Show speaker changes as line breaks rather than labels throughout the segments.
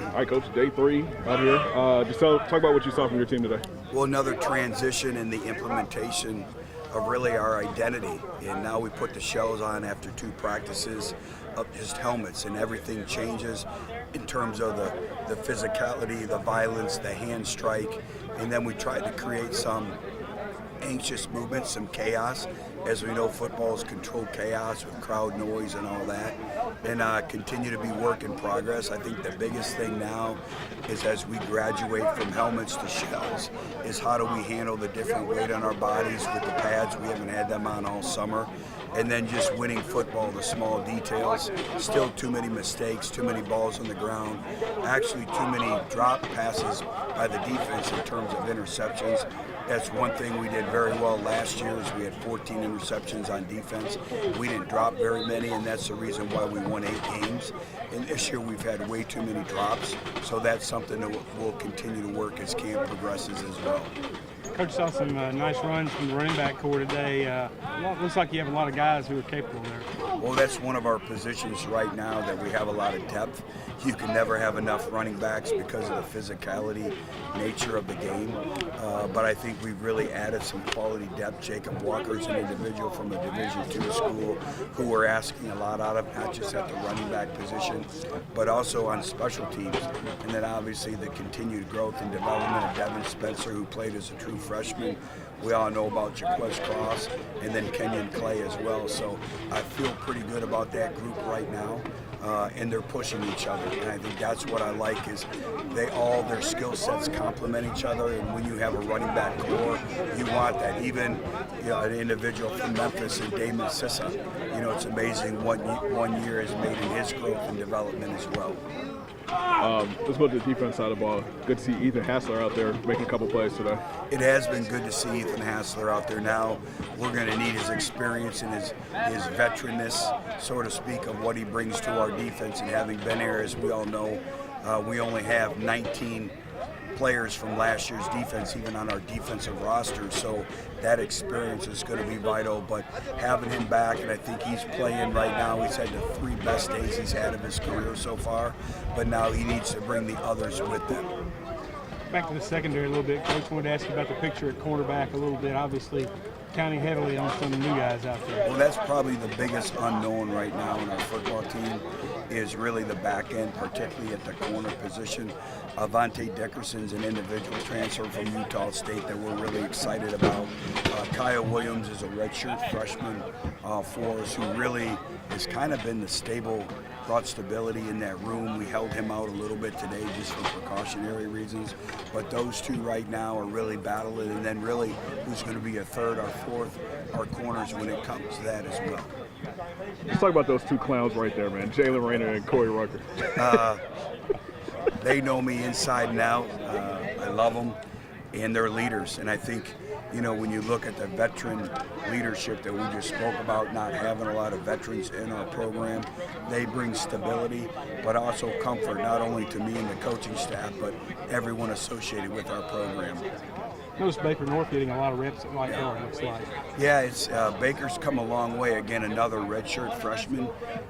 All right, Coach, day 3 out here. Just talk about what you saw from your team today.
Well, another transition in the implementation of really our identity. And now we put the shells on after 2 practices of just helmets, and everything changes in terms of the physicality, the violence, the hand strike. And then we tried to create some anxious movement, some chaos. As we know, football is controlled chaos with crowd noise and all that, and continue to be work in progress. I think the biggest thing now is, as we graduate from helmets to shells, is how do we handle the different weight on our bodies with the pads. We haven't had them on all summer. And then just winning football, the small details. Still too many mistakes, too many balls on the ground, actually too many drop passes by the defense in terms of interceptions. That's one thing we did very well last year, is we had 14 interceptions on defense. We didn't drop very many, and that's the reason why we won 8 games. And this year we've had way too many drops, so that's something that we'll continue to work as camp progresses as well.
Coach, saw some nice runs from the running back core today. Looks like you have a lot of guys who are capable there.
Well, that's one of our positions right now, that we have a lot of depth. You can never have enough running backs because of the physicality nature of the game. But I think we've really added some quality depth. Jacob Walker's an individual from a Division II school who we're asking a lot out of, not just at the running back position, but also on special teams. And then obviously the continued growth and development of Devin Spencer, who played as a true freshman. We all know about Jaquez Cross, and then Kenyon Clay as well. So I feel pretty good about that group right now. And they're pushing each other, and I think that's what I like, is their skill sets complement each other. And when you have a running back core, you want that. Even an individual from Memphis, and Damon Sissa, it's amazing what 1 year has made in his growth and development as well.
Let's go to the defense side of the ball. Good to see Ethan Hassler out there making a couple plays today.
It has been good to see Ethan Hassler out there. Now we're going to need his experience and his veteranness, so to speak, of what he brings to our defense. And having been here, as we all know, we only have 19 players from last year's defense, even on our defensive roster, so that experience is going to be vital. But having him back, and I think he's playing right now, he's had the 3 best days he's had of his career so far, but now he needs to bring the others with them.
Back to the secondary a little bit, Coach. Wanted to ask you about the picture at cornerback a little bit. Obviously counting heavily on some of the new guys out there.
Well, that's probably the biggest unknown right now in our football team, is really the back end, particularly at the corner position. Avante Dickerson's an individual transfer from Utah State that we're really excited about. Kyle Williams is a redshirt freshman for us, who really has kind of been the stable, brought stability in that room. We held him out a little bit today just for precautionary reasons, but those 2 right now are really battling. And then really who's going to be a third or fourth, our corners, when it comes to that as well.
Let's talk about those 2 clowns right there, man. Jalen Rayner and Corey Rucker.
They know me inside and out. I love them, and they're leaders. And I think, when you look at the veteran leadership that we just spoke about, not having a lot of veterans in our program, they bring stability, but also comfort, not only to me and the coaching staff, but everyone associated with our program.
Notice Baker North getting a lot of reps at right guard, looks like.
Yeah, Baker's come a long way. Again, another redshirt freshman,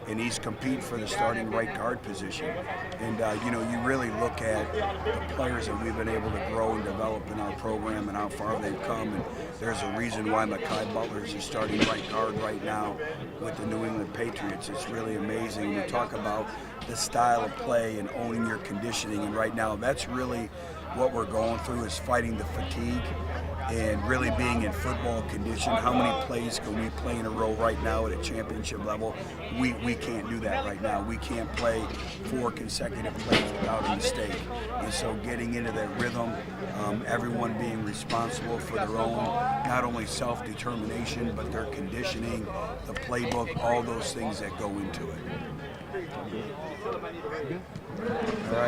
and he's competing for the starting right guard position. And you really look at the players that we've been able to grow and develop in our program and how far they've come. And there's a reason why Mekhi Butler's the starting right guard right now with the New England Patriots. It's really amazing. We talk about the style of play and owning your conditioning, and right now that's really what we're going through, is fighting the fatigue and really being in football condition. How many plays can we play in a row right now at a championship level? We can't do that right now. We can't play 4 consecutive plays without a mistake. And so getting into that rhythm, everyone being responsible for their own, not only self-determination, but their conditioning, the playbook, all those things that go into it. All right.